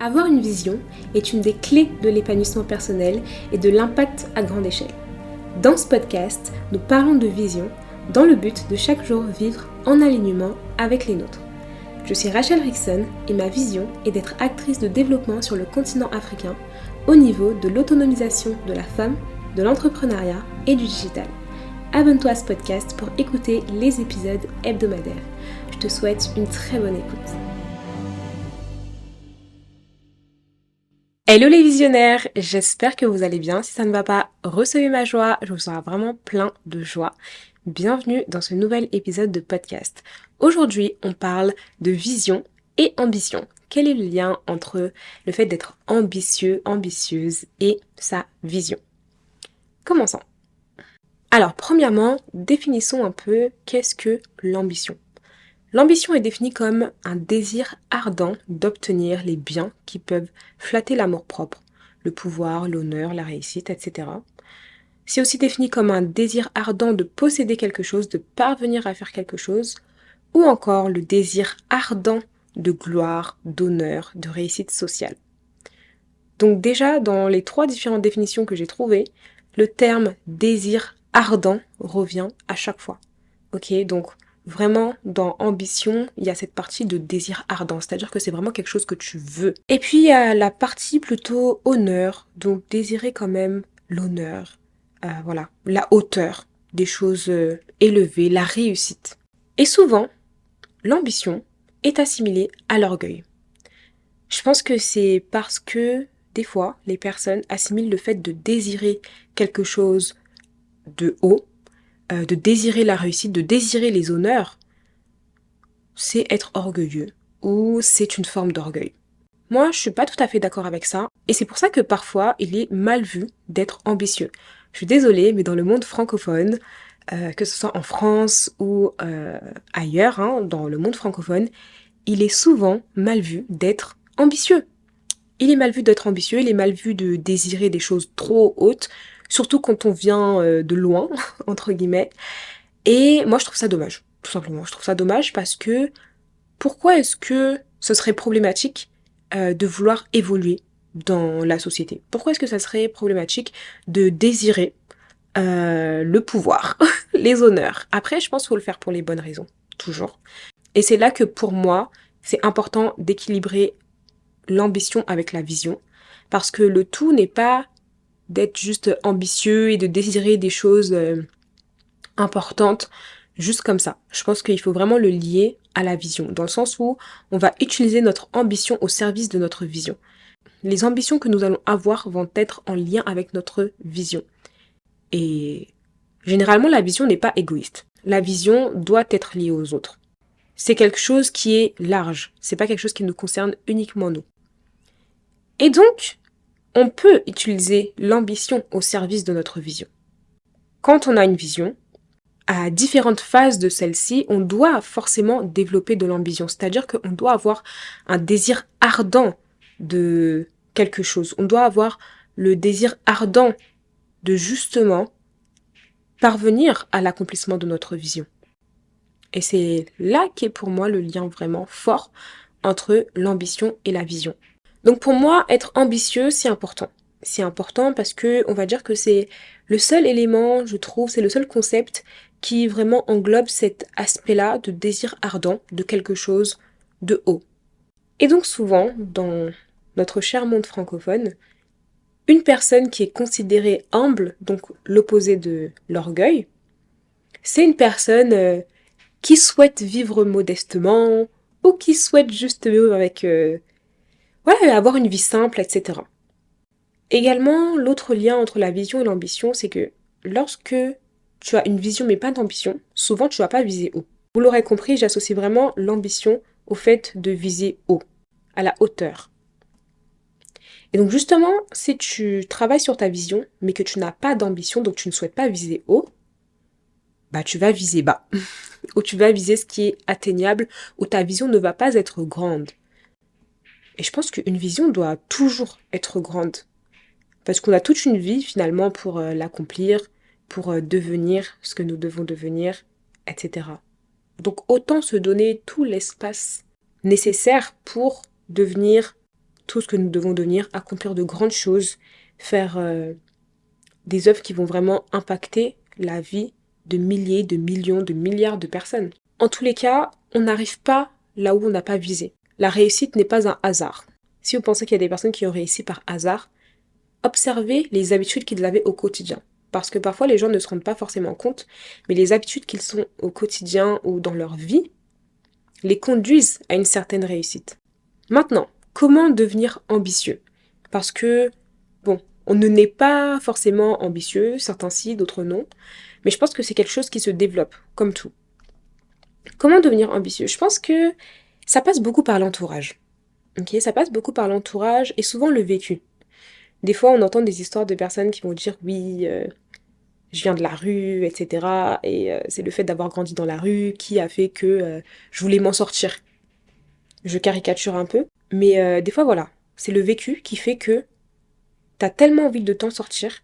Avoir une vision est une des clés de l'épanouissement personnel et de l'impact à grande échelle. Dans ce podcast, nous parlons de vision dans le but de chaque jour vivre en alignement avec les nôtres. Je suis Rachel Rickson et ma vision est d'être actrice de développement sur le continent africain au niveau de l'autonomisation de la femme, de l'entrepreneuriat et du digital. Abonne-toi à ce podcast pour écouter les épisodes hebdomadaires. Je te souhaite une très bonne écoute. Hello les visionnaires, j'espère que vous allez bien. Si ça ne va pas, recevez ma joie, je vous sens vraiment plein de joie. Bienvenue dans ce nouvel épisode de podcast. Aujourd'hui, on parle de vision et ambition. Quel est le lien entre le fait d'être ambitieux, ambitieuse et sa vision? Commençons. Alors, premièrement, définissons un peu qu'est-ce que l'ambition. L'ambition est définie comme un désir ardent d'obtenir les biens qui peuvent flatter l'amour-propre, le pouvoir, l'honneur, la réussite, etc. C'est aussi défini comme un désir ardent de posséder quelque chose, de parvenir à faire quelque chose, ou encore le désir ardent de gloire, d'honneur, de réussite sociale. Donc déjà, dans les 3 différentes définitions que j'ai trouvées, le terme désir ardent revient à chaque fois. Ok, donc vraiment, dans ambition, il y a cette partie de désir ardent, c'est-à-dire que c'est vraiment quelque chose que tu veux. Et puis, il y a la partie plutôt honneur, donc désirer quand même l'honneur, voilà, la hauteur des choses élevées, la réussite. Et souvent, l'ambition est assimilée à l'orgueil. Je pense que c'est parce que, des fois, les personnes assimilent le fait de désirer quelque chose de haut, de désirer la réussite, de désirer les honneurs, c'est être orgueilleux ou c'est une forme d'orgueil. Moi, je suis pas tout à fait d'accord avec ça et c'est pour ça que parfois il est mal vu d'être ambitieux. Je suis désolée, mais dans le monde francophone, que ce soit en France ou ailleurs, dans le monde francophone, il est souvent mal vu d'être ambitieux. Il est mal vu d'être ambitieux, il est mal vu de désirer des choses trop hautes, surtout quand on vient de loin, entre guillemets. Et moi, je trouve ça dommage, tout simplement. Je trouve ça dommage parce que pourquoi est-ce que ce serait problématique de vouloir évoluer dans la société? Pourquoi est-ce que ça serait problématique de désirer le pouvoir, les honneurs? Après, je pense qu'il faut le faire pour les bonnes raisons, toujours. Et c'est là que pour moi, c'est important d'équilibrer l'ambition avec la vision, parce que le tout n'est pas d'être juste ambitieux et de désirer des choses importantes juste comme ça. Je pense qu'il faut vraiment le lier à la vision, dans le sens où on va utiliser notre ambition au service de notre vision. Les ambitions que nous allons avoir vont être en lien avec notre vision. Et généralement, la vision n'est pas égoïste. La vision doit être liée aux autres. C'est quelque chose qui est large. C'est pas quelque chose qui nous concerne uniquement nous. Et donc, on peut utiliser l'ambition au service de notre vision. Quand on a une vision, à différentes phases de celle-ci, on doit forcément développer de l'ambition. C'est-à-dire qu'on doit avoir un désir ardent de quelque chose. On doit avoir le désir ardent de justement parvenir à l'accomplissement de notre vision. Et c'est là qu'est pour moi le lien vraiment fort entre l'ambition et la vision. Donc pour moi, être ambitieux, c'est important. C'est important parce que on va dire que c'est le seul élément, je trouve, c'est le seul concept qui vraiment englobe cet aspect-là de désir ardent de quelque chose de haut. Et donc souvent, dans notre cher monde francophone, une personne qui est considérée humble, donc l'opposé de l'orgueil, c'est une personne qui souhaite vivre modestement ou qui souhaite juste vivre avec, avoir une vie simple, etc. Également, l'autre lien entre la vision et l'ambition, c'est que lorsque tu as une vision mais pas d'ambition, souvent tu vas pas viser haut. Vous l'aurez compris, j'associe vraiment l'ambition au fait de viser haut, à la hauteur. Et donc justement, si tu travailles sur ta vision, mais que tu n'as pas d'ambition, donc tu ne souhaites pas viser haut, bah tu vas viser bas. Ou tu vas viser ce qui est atteignable, où ta vision ne va pas être grande. Et je pense qu'une vision doit toujours être grande. Parce qu'on a toute une vie finalement pour l'accomplir, pour devenir ce que nous devons devenir, etc. Donc autant se donner tout l'espace nécessaire pour devenir tout ce que nous devons devenir, accomplir de grandes choses, faire des œuvres qui vont vraiment impacter la vie de milliers, de millions, de milliards de personnes. En tous les cas, on n'arrive pas là où on n'a pas visé. La réussite n'est pas un hasard. Si vous pensez qu'il y a des personnes qui ont réussi par hasard, observez les habitudes qu'ils avaient au quotidien. Parce que parfois les gens ne se rendent pas forcément compte, mais les habitudes qu'ils sont au quotidien ou dans leur vie les conduisent à une certaine réussite. Maintenant, comment devenir ambitieux? Parce que, bon, on ne naît pas forcément ambitieux, certains si, d'autres non, mais je pense que c'est quelque chose qui se développe, comme tout. Comment devenir ambitieux? Je pense que ça passe beaucoup par l'entourage. Ok, ça passe beaucoup par l'entourage et souvent le vécu. Des fois, on entend des histoires de personnes qui vont dire oui, je viens de la rue, etc. Et c'est le fait d'avoir grandi dans la rue qui a fait que je voulais m'en sortir. Je caricature un peu, mais des fois, voilà, c'est le vécu qui fait que t'as tellement envie de t'en sortir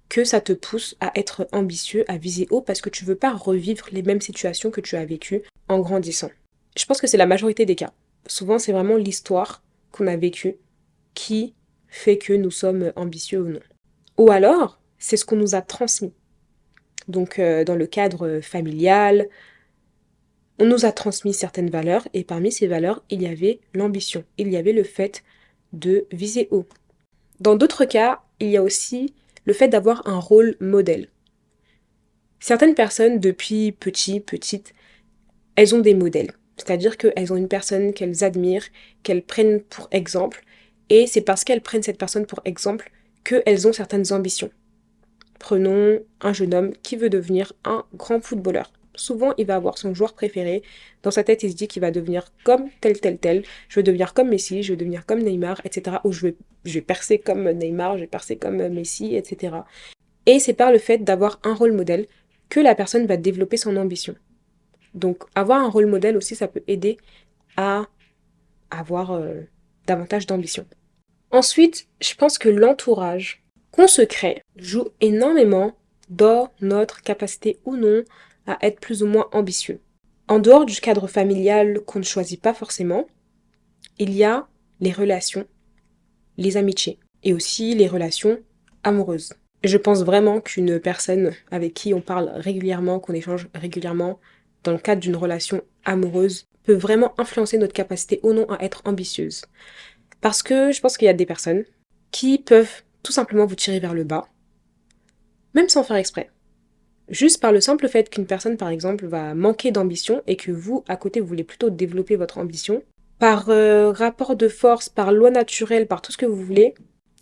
que ça te pousse à être ambitieux, à viser haut, parce que tu veux pas revivre les mêmes situations que tu as vécues en grandissant. Je pense que c'est la majorité des cas. Souvent, c'est vraiment l'histoire qu'on a vécue qui fait que nous sommes ambitieux ou non. Ou alors, c'est ce qu'on nous a transmis. Donc, dans le cadre familial, on nous a transmis certaines valeurs, et parmi ces valeurs, il y avait l'ambition. Il y avait le fait de viser haut. Dans d'autres cas, il y a aussi le fait d'avoir un rôle modèle. Certaines personnes, depuis petites, elles ont des modèles. C'est-à-dire qu'elles ont une personne qu'elles admirent, qu'elles prennent pour exemple, et c'est parce qu'elles prennent cette personne pour exemple qu'elles ont certaines ambitions. Prenons un jeune homme qui veut devenir un grand footballeur. Souvent, il va avoir son joueur préféré. Dans sa tête, il se dit qu'il va devenir comme tel. Je veux devenir comme Messi, je veux devenir comme Neymar, etc. Ou je vais percer comme Neymar, je vais percer comme Messi, etc. Et c'est par le fait d'avoir un rôle modèle que la personne va développer son ambition. Donc, avoir un rôle modèle aussi, ça peut aider à avoir davantage d'ambition. Ensuite, je pense que l'entourage qu'on se crée joue énormément dans notre capacité ou non à être plus ou moins ambitieux. En dehors du cadre familial qu'on ne choisit pas forcément, il y a les relations, les amitiés et aussi les relations amoureuses. Je pense vraiment qu'une personne avec qui on parle régulièrement, qu'on échange régulièrement dans le cadre d'une relation amoureuse peut vraiment influencer notre capacité ou non à être ambitieuse. Parce que je pense qu'il y a des personnes qui peuvent tout simplement vous tirer vers le bas, même sans faire exprès. Juste par le simple fait qu'une personne, par exemple, va manquer d'ambition et que vous, à côté, vous voulez plutôt développer votre ambition, par rapport de force, par loi naturelle, par tout ce que vous voulez,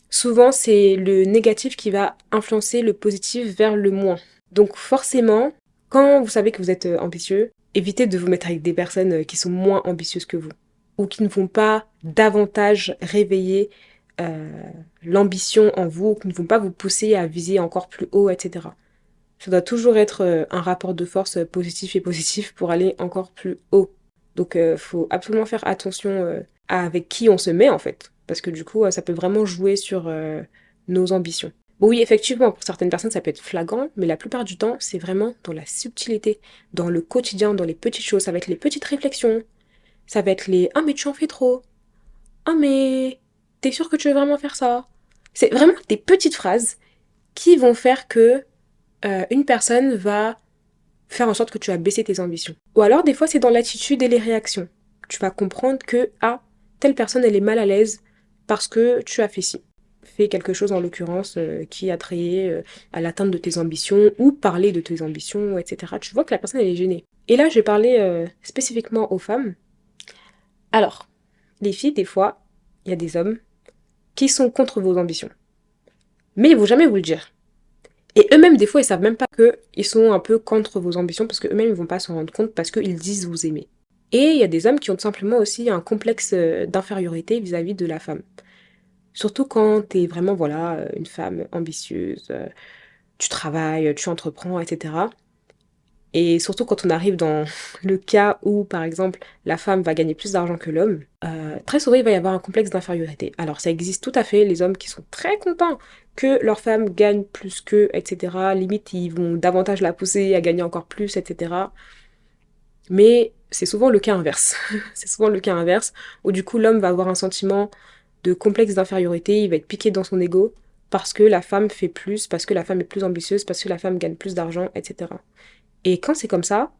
souvent c'est le négatif qui va influencer le positif vers le moins. Donc forcément, quand vous savez que vous êtes ambitieux, évitez de vous mettre avec des personnes qui sont moins ambitieuses que vous ou qui ne vont pas davantage réveiller l'ambition en vous, ou qui ne vont pas vous pousser à viser encore plus haut, etc. Ça doit toujours être un rapport de force positif et positif pour aller encore plus haut. Donc faut absolument faire attention avec qui on se met en fait, parce que du coup ça peut vraiment jouer sur nos ambitions. Bon, oui, effectivement, pour certaines personnes ça peut être flagrant, mais la plupart du temps c'est vraiment dans la subtilité, dans le quotidien, dans les petites choses, ça va être les petites réflexions, ça va être les « Ah mais tu en fais trop !»« Ah mais t'es sûr que tu veux vraiment faire ça ?» C'est vraiment des petites phrases qui vont faire que une personne va faire en sorte que tu vas baisser tes ambitions. Ou alors, des fois, c'est dans l'attitude et les réactions. Tu vas comprendre que, ah, telle personne, elle est mal à l'aise parce que tu as fait ci. Fait quelque chose, en l'occurrence, qui a trait à l'atteinte de tes ambitions ou parler de tes ambitions, etc. Tu vois que la personne, elle est gênée. Et là, je vais parler spécifiquement aux femmes. Alors, les filles, des fois, il y a des hommes qui sont contre vos ambitions. Mais ils vont jamais vous le dire. Et eux-mêmes, des fois, ils savent même pas qu'ils sont un peu contre vos ambitions parce qu'eux-mêmes, ils vont pas s'en rendre compte parce qu'ils disent vous aimer. Et il y a des hommes qui ont tout simplement aussi un complexe d'infériorité vis-à-vis de la femme. Surtout quand t'es vraiment, voilà, une femme ambitieuse, tu travailles, tu entreprends, etc. Et surtout quand on arrive dans le cas où, par exemple, la femme va gagner plus d'argent que l'homme, très souvent il va y avoir un complexe d'infériorité. Alors ça existe tout à fait, les hommes qui sont très contents que leur femme gagne plus qu'eux, etc. Limite, ils vont davantage la pousser à gagner encore plus, etc. Mais c'est souvent le cas inverse. C'est souvent le cas inverse, où du coup l'homme va avoir un sentiment de complexe d'infériorité, il va être piqué dans son ego parce que la femme fait plus, parce que la femme est plus ambitieuse, parce que la femme gagne plus d'argent, etc. Et quand c'est comme ça,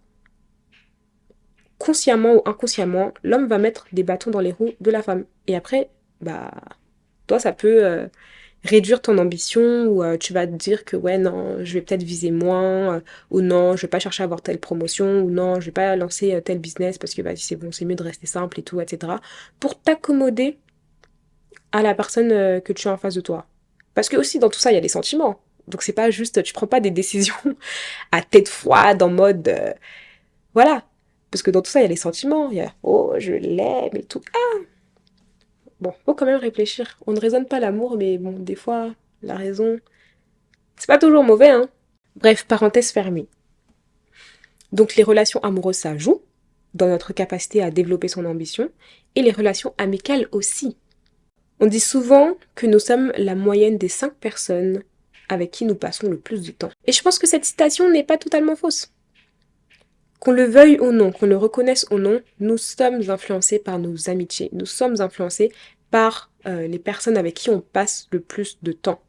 consciemment ou inconsciemment, l'homme va mettre des bâtons dans les roues de la femme. Et après, bah, toi, ça peut réduire ton ambition ou tu vas te dire que ouais, non, je vais peut-être viser moins, ou non, je vais pas chercher à avoir telle promotion, ou non, je vais pas lancer tel business parce que bah, c'est bon, c'est mieux de rester simple et tout, etc. Pour t'accommoder à la personne que tu as en face de toi. Parce que aussi, dans tout ça, il y a les sentiments. Donc c'est pas juste, tu prends pas des décisions à tête froide, en mode, voilà. Parce que dans tout ça, il y a les sentiments, il y a, oh, je l'aime et tout. Bon, faut quand même réfléchir. On ne raisonne pas l'amour, mais bon, des fois, la raison, c'est pas toujours mauvais, hein. Bref, parenthèse fermée. Donc les relations amoureuses, ça joue dans notre capacité à développer son ambition, et les relations amicales aussi. On dit souvent que nous sommes la moyenne des 5 personnes avec qui nous passons le plus de temps. Et je pense que cette citation n'est pas totalement fausse. Qu'on le veuille ou non, qu'on le reconnaisse ou non, nous sommes influencés par nos amitiés. Nous sommes influencés par les personnes avec qui on passe le plus de temps.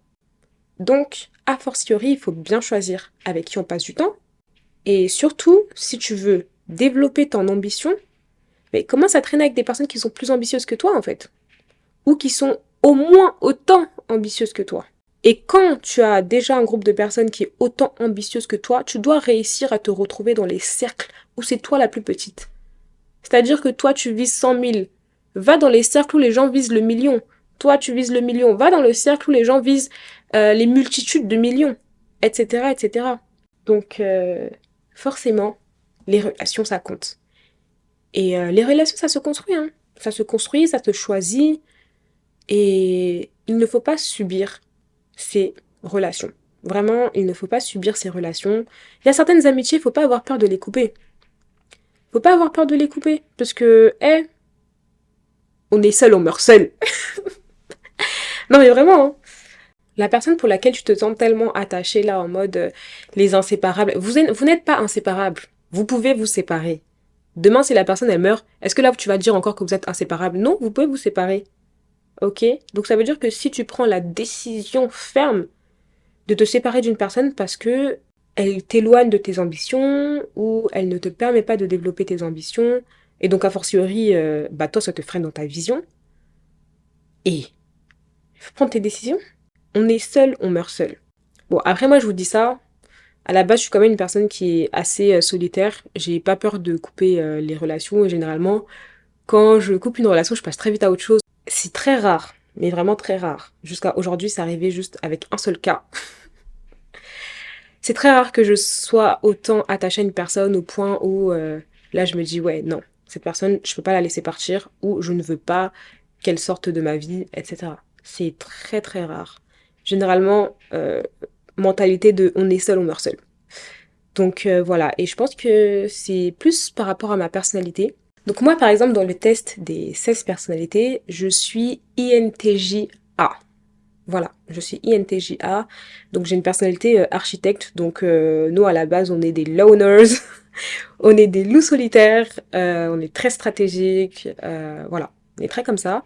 Donc, a fortiori, il faut bien choisir avec qui on passe du temps. Et surtout, si tu veux développer ton ambition, mais commence à traîner avec des personnes qui sont plus ambitieuses que toi, en fait. Ou qui sont au moins autant ambitieuses que toi. Et quand tu as déjà un groupe de personnes qui est autant ambitieuse que toi, tu dois réussir à te retrouver dans les cercles où c'est toi la plus petite. C'est-à-dire que toi, tu vises 100 000. Va dans les cercles où les gens visent le million. Toi, tu vises le million. Va dans le cercle où les gens visent les multitudes de millions, etc., etc. Donc, forcément, les relations, ça compte. Et les relations, ça se construit, hein. Ça se construit, ça te choisit. Et il ne faut pas subir ces relations. Vraiment, il ne faut pas subir ces relations. Il y a certaines amitiés, il ne faut pas avoir peur de les couper. Faut pas avoir peur de les couper. Parce que, on est seul, on meurt seul. Non mais vraiment, hein. La personne pour laquelle tu te sens tellement attaché là, en mode les inséparables, vous n'êtes pas inséparables. Vous pouvez vous séparer. Demain, si la personne, elle meurt, est-ce que là, tu vas dire encore que vous êtes inséparables? Non, vous pouvez vous séparer. Ok? Donc ça veut dire que si tu prends la décision ferme de te séparer d'une personne parce que elle t'éloigne de tes ambitions ou elle ne te permet pas de développer tes ambitions et donc a fortiori, bah toi ça te freine dans ta vision. Et il faut prendre tes décisions. On est seul, on meurt seul. Bon après moi je vous dis ça. À la base je suis quand même une personne qui est assez solitaire. J'ai pas peur de couper les relations et généralement quand je coupe une relation je passe très vite à autre chose. C'est très rare, mais vraiment très rare. Jusqu'à aujourd'hui c'est arrivé juste avec un seul cas. C'est très rare que je sois autant attachée à une personne au point où là je me dis ouais non, cette personne je peux pas la laisser partir ou je ne veux pas qu'elle sorte de ma vie, etc. C'est très très rare. Généralement, mentalité de on est seul, on meurt seul. Donc voilà, et je pense que c'est plus par rapport à ma personnalité. Donc moi par exemple dans le test des 16 personnalités, je suis INTJ-A. Voilà, je suis INTJ-A, donc j'ai une personnalité architecte, donc nous à la base on est des loners, on est des loups solitaires, on est très stratégique, voilà, on est très comme ça.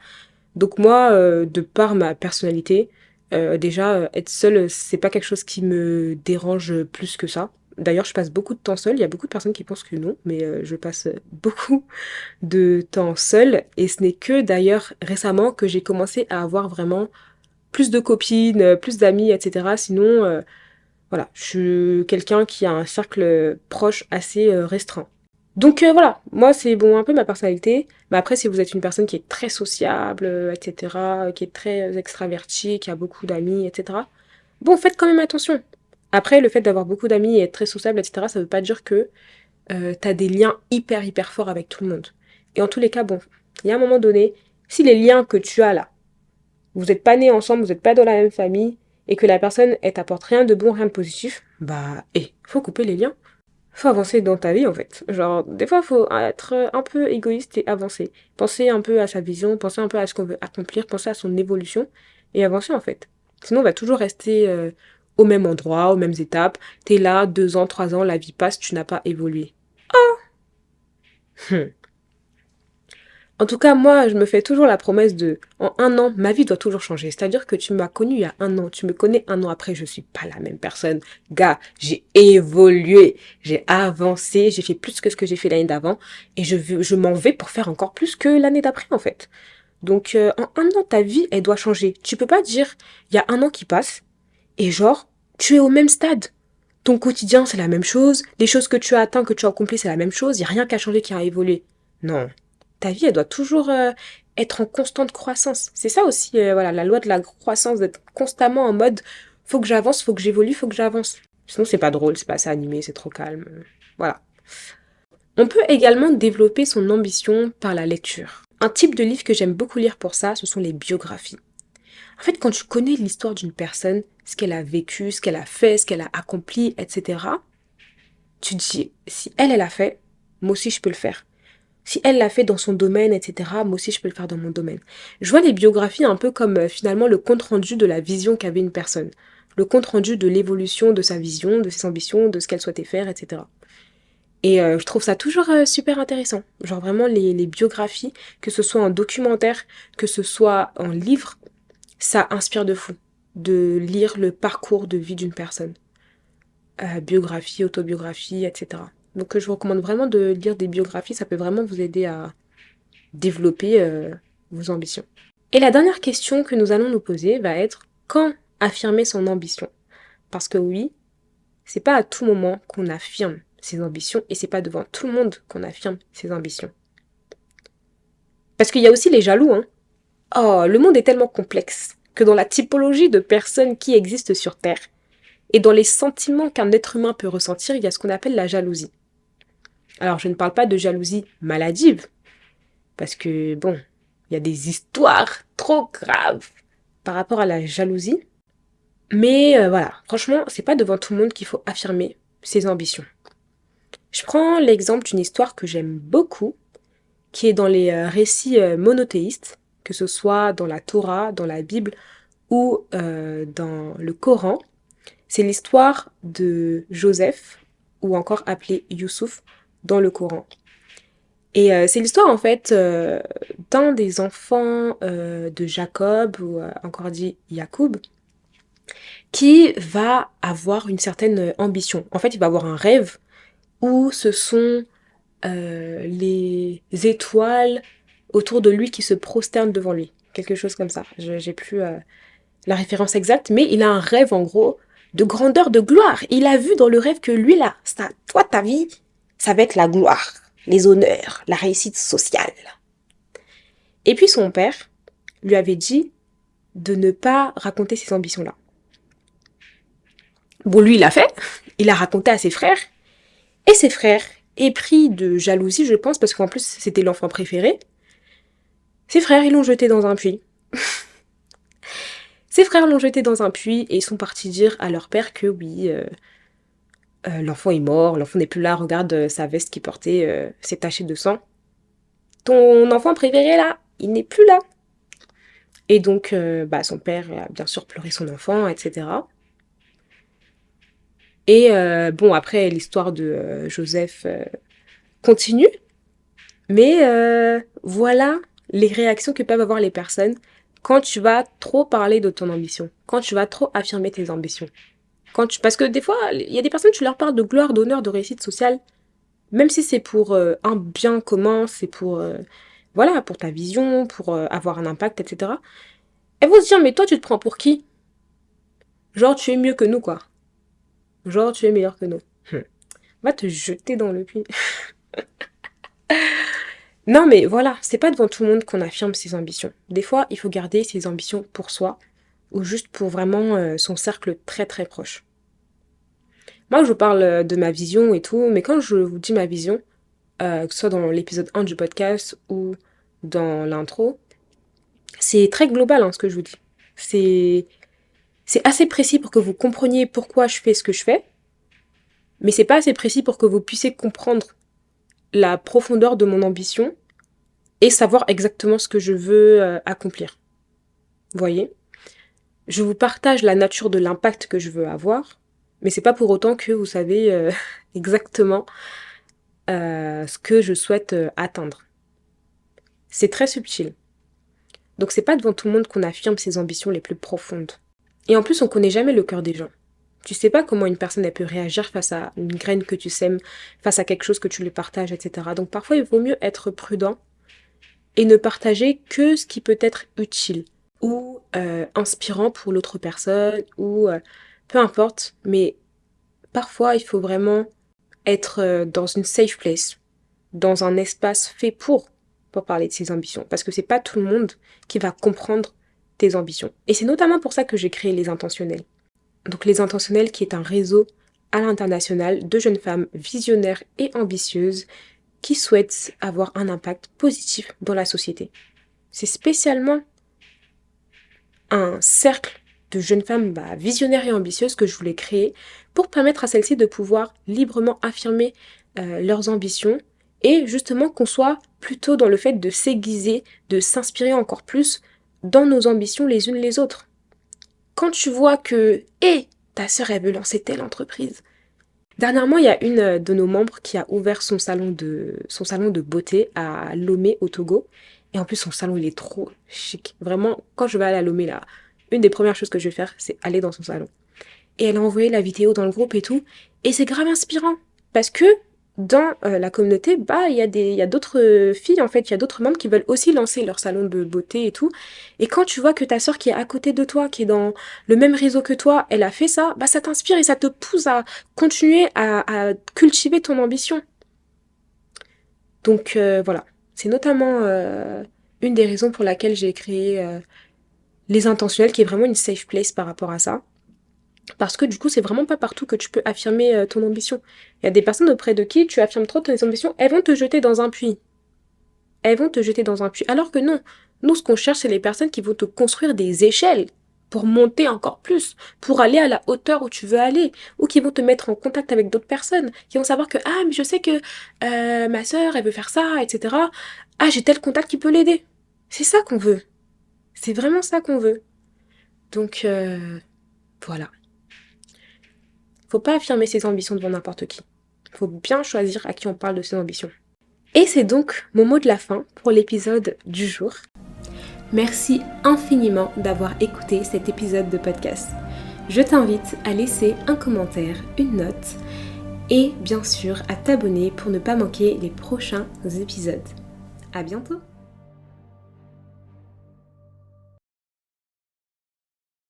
Donc moi, de par ma personnalité, déjà être seule, c'est pas quelque chose qui me dérange plus que ça. D'ailleurs, je passe beaucoup de temps seule. Il y a beaucoup de personnes qui pensent que non, mais je passe beaucoup de temps seule. Et ce n'est que d'ailleurs récemment que j'ai commencé à avoir vraiment plus de copines, plus d'amis, etc. Sinon, voilà, je suis quelqu'un qui a un cercle proche assez restreint. Donc voilà, moi c'est bon un peu ma personnalité. Mais après, si vous êtes une personne qui est très sociable, etc., qui est très extravertie, qui a beaucoup d'amis, etc., bon, faites quand même attention. Après, le fait d'avoir beaucoup d'amis et être très sociable, etc., ça veut pas dire que t'as des liens hyper hyper forts avec tout le monde. Et en tous les cas, bon, il y a un moment donné, si les liens que tu as là, vous n'êtes pas nés ensemble, vous n'êtes pas dans la même famille, et que la personne, elle t'apporte rien de bon, rien de positif, bah, faut couper les liens. Faut avancer dans ta vie, en fait. Genre, des fois, faut être un peu égoïste et avancer. Penser un peu à sa vision, penser un peu à ce qu'on veut accomplir, penser à son évolution, et avancer, en fait. Sinon, on va toujours rester au même endroit, aux mêmes étapes. T'es là, 2 ans, 3 ans, la vie passe, tu n'as pas évolué. Hmm. En tout cas, moi, je me fais toujours la promesse en un an, ma vie doit toujours changer. C'est-à-dire que tu m'as connu il y a un an, tu me connais un an après, je suis pas la même personne. Gars, j'ai évolué, j'ai avancé, j'ai fait plus que ce que j'ai fait l'année d'avant, et je m'en vais pour faire encore plus que l'année d'après, en fait. Donc, en un an, ta vie, elle doit changer. Tu peux pas dire, il y a un an qui passe, et genre, tu es au même stade. Ton quotidien, c'est la même chose. Les choses que tu as atteintes, que tu as accomplies, c'est la même chose. Il n'y a rien qui a changé, qui a évolué. Non. Ta vie, elle doit toujours être en constante croissance. C'est ça aussi, voilà, la loi de la croissance, d'être constamment en mode faut que j'avance, faut que j'évolue, faut que j'avance. Sinon, c'est pas drôle, c'est pas assez animé, c'est trop calme. Voilà. On peut également développer son ambition par la lecture. Un type de livre que j'aime beaucoup lire pour ça, ce sont les biographies. En fait, quand tu connais l'histoire d'une personne, ce qu'elle a vécu, ce qu'elle a fait, ce qu'elle a accompli, etc., tu te dis, si elle, elle a fait, moi aussi je peux le faire. Si elle l'a fait dans son domaine, etc., moi aussi je peux le faire dans mon domaine. Je vois les biographies un peu comme finalement le compte-rendu de la vision qu'avait une personne. Le compte-rendu de l'évolution de sa vision, de ses ambitions, de ce qu'elle souhaitait faire, etc. Et je trouve ça toujours super intéressant. Genre vraiment les biographies, que ce soit en documentaire, que ce soit en livre, ça inspire de fou. De lire le parcours de vie d'une personne. Biographie, autobiographie, etc. Donc je vous recommande vraiment de lire des biographies, ça peut vraiment vous aider à développer vos ambitions. Et la dernière question que nous allons nous poser va être quand affirmer son ambition? Parce que oui, c'est pas à tout moment qu'on affirme ses ambitions et c'est pas devant tout le monde qu'on affirme ses ambitions. Parce qu'il y a aussi les jaloux, hein. Oh, le monde est tellement complexe que dans la typologie de personnes qui existent sur Terre et dans les sentiments qu'un être humain peut ressentir, il y a ce qu'on appelle la jalousie. Alors je ne parle pas de jalousie maladive, parce que bon, il y a des histoires trop graves par rapport à la jalousie. Mais voilà, franchement, c'est pas devant tout le monde qu'il faut affirmer ses ambitions. Je prends l'exemple d'une histoire que j'aime beaucoup, qui est dans les récits monothéistes, que ce soit dans la Torah, dans la Bible ou dans le Coran. C'est l'histoire de Joseph, ou encore appelé Youssouf, dans le Coran. Et c'est l'histoire en fait d'un des enfants de Jacob, ou encore dit Yacoub, qui va avoir une certaine ambition. En fait, il va avoir un rêve où ce sont les étoiles autour de lui qui se prosternent devant lui. Quelque chose comme ça. J'ai plus la référence exacte, mais il a un rêve en gros de grandeur, de gloire. Il a vu dans le rêve que lui là, ça, toi ta vie, ça va être la gloire, les honneurs, la réussite sociale. Et puis son père lui avait dit de ne pas raconter ses ambitions-là. Bon, lui, il l'a fait. Il a raconté à ses frères. Et ses frères, épris de jalousie, je pense, parce qu'en plus, c'était l'enfant préféré, ses frères, ils l'ont jeté dans un puits. Ses frères l'ont jeté dans un puits et ils sont partis dire à leur père que oui, l'enfant est mort, l'enfant n'est plus là, regarde sa veste qu'il portait, c'est taché de sang. Ton enfant préféré, là, il n'est plus là. Et donc, son père a bien sûr pleuré son enfant, etc. Et bon, après, l'histoire de Joseph continue. Mais voilà les réactions que peuvent avoir les personnes quand tu vas trop parler de ton ambition, quand tu vas trop affirmer tes ambitions. Parce que des fois, il y a des personnes, tu leur parles de gloire, d'honneur, de réussite sociale, même si c'est pour un bien commun, c'est pour, voilà, pour ta vision, pour avoir un impact, etc. Elles vont se dire, mais toi, tu te prends pour qui? Genre, tu es mieux que nous, quoi. Genre, tu es meilleur que nous. Va te jeter dans le puits. Non, mais voilà, c'est pas devant tout le monde qu'on affirme ses ambitions. Des fois, il faut garder ses ambitions pour soi, ou juste pour vraiment son cercle très très proche. Moi, je vous parle de ma vision et tout, mais quand je vous dis ma vision, que ce soit dans l'épisode 1 du podcast ou dans l'intro, c'est très global ce que je vous dis. C'est c'est assez précis pour que vous compreniez pourquoi je fais ce que je fais, mais c'est pas assez précis pour que vous puissiez comprendre la profondeur de mon ambition et savoir exactement ce que je veux accomplir. Vous voyez? Je vous partage la nature de l'impact que je veux avoir, mais c'est pas pour autant que vous savez exactement ce que je souhaite atteindre. C'est très subtil. Donc c'est pas devant tout le monde qu'on affirme ses ambitions les plus profondes. Et en plus, on connaît jamais le cœur des gens. Tu sais pas comment une personne elle peut réagir face à une graine que tu sèmes, face à quelque chose que tu lui partages, etc. Donc parfois, il vaut mieux être prudent et ne partager que ce qui peut être utile ou inspirant pour l'autre personne ou peu importe. Mais parfois, il faut vraiment être dans une safe place, dans un espace fait pour parler de ses ambitions. Parce que c'est pas tout le monde qui va comprendre tes ambitions. Et c'est notamment pour ça que j'ai créé Les Intentionnels. Donc Les Intentionnels qui est un réseau à l'international de jeunes femmes visionnaires et ambitieuses qui souhaitent avoir un impact positif dans la société. C'est spécialement un cercle de jeunes femmes visionnaires et ambitieuses que je voulais créer pour permettre à celles-ci de pouvoir librement affirmer leurs ambitions et justement qu'on soit plutôt dans le fait de s'aiguiser, de s'inspirer encore plus dans nos ambitions les unes les autres. Quand tu vois que, ta sœur elle veut lancer telle entreprise. Dernièrement, il y a une de nos membres qui a ouvert son salon de beauté à Lomé au Togo. Et en plus, son salon, il est trop chic. Vraiment, quand je vais aller à Lomé, là, une des premières choses que je vais faire, c'est aller dans son salon. Et elle a envoyé la vidéo dans le groupe et tout. Et c'est grave inspirant. Parce que dans la communauté, il y a d'autres filles, en fait, il y a d'autres membres qui veulent aussi lancer leur salon de beauté et tout. Et quand tu vois que ta sœur qui est à côté de toi, qui est dans le même réseau que toi, elle a fait ça, ça t'inspire et ça te pousse à continuer à cultiver ton ambition. Donc voilà, c'est notamment une des raisons pour laquelle j'ai créé Les Intentionnels, qui est vraiment une safe place par rapport à ça. Parce que du coup, c'est vraiment pas partout que tu peux affirmer ton ambition. Il y a des personnes auprès de qui tu affirmes trop tes ambitions, elles vont te jeter dans un puits. Elles vont te jeter dans un puits. Alors que non, nous, ce qu'on cherche, c'est les personnes qui vont te construire des échelles pour monter encore plus, pour aller à la hauteur où tu veux aller, ou qui vont te mettre en contact avec d'autres personnes, qui vont savoir que, mais je sais que ma sœur, elle veut faire ça, etc. Ah, j'ai tel contact qui peut l'aider. C'est ça qu'on veut. C'est vraiment ça qu'on veut. Donc, voilà. Faut pas affirmer ses ambitions devant n'importe qui. Faut bien choisir à qui on parle de ses ambitions. Et c'est donc mon mot de la fin pour l'épisode du jour. Merci infiniment d'avoir écouté cet épisode de podcast. Je t'invite à laisser un commentaire, une note et bien sûr à t'abonner pour ne pas manquer les prochains épisodes. À bientôt!